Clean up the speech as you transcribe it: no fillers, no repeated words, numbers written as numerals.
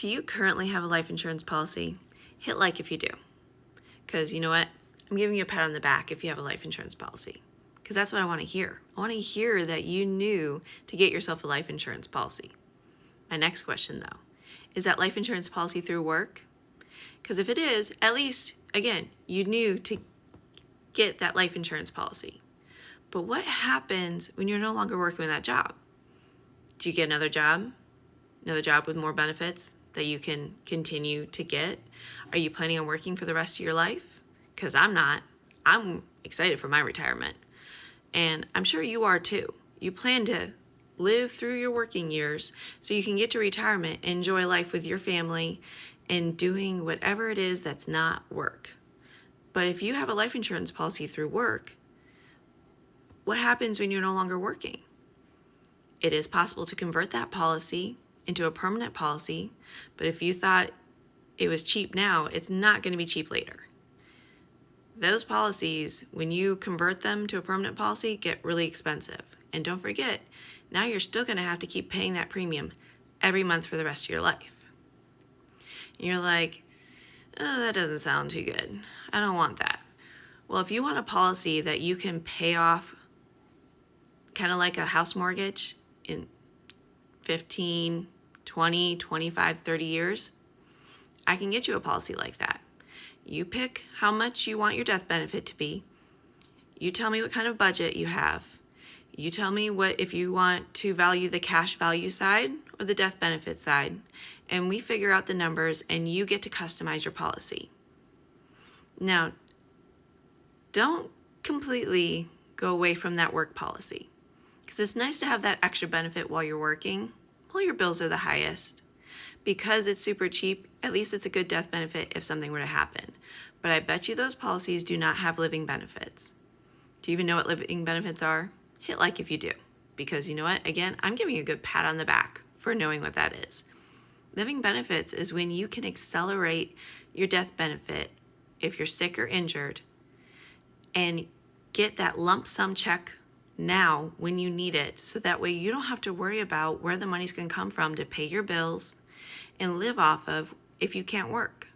Do you currently have a life insurance policy? Hit like if you do. Because you know what? I'm giving you a pat on the back if you have a life insurance policy. Because that's what I want to hear. I want to hear that you knew to get yourself a life insurance policy. My next question though, is that life insurance policy through work? Because if it is, at least, again, you knew to get that life insurance policy. But what happens when you're no longer working with that job? Do you get another job? Another job with more benefits that you can continue to get? Are you planning on working for the rest of your life? Because I'm not. I'm excited for my retirement. And I'm sure you are too. You plan to live through your working years so you can get to retirement and enjoy life with your family and doing whatever it is that's not work. But if you have a life insurance policy through work, what happens when you're no longer working? It is possible to convert that policy into a permanent policy, but if you thought it was cheap now, it's not going to be cheap later. Those policies, when you convert them to a permanent policy, get really expensive. And don't forget, now you're still going to have to keep paying that premium every month for the rest of your life. And you're like, oh, that doesn't sound too good. I don't want that. Well, if you want a policy that you can pay off kind of like a house mortgage in 15, 20, 25, 30 years, I can get you a policy like that. You pick how much you want your death benefit to be. You tell me what kind of budget you have. You tell me what if you want to value the cash value side or the death benefit side, and we figure out the numbers and you get to customize your policy. Now, don't completely go away from that work policy, because it's nice to have that extra benefit while you're working, while your bills are the highest. Because it's super cheap, at least it's a good death benefit if something were to happen. But I bet you those policies do not have living benefits. Do you even know what living benefits are? Hit like if you do. Because you know what? Again, I'm giving you a good pat on the back for knowing what that is. Living benefits is when you can accelerate your death benefit if you're sick or injured and get that lump sum check now when you need it, so that way you don't have to worry about where the money's going to come from to pay your bills and live off of if you can't work.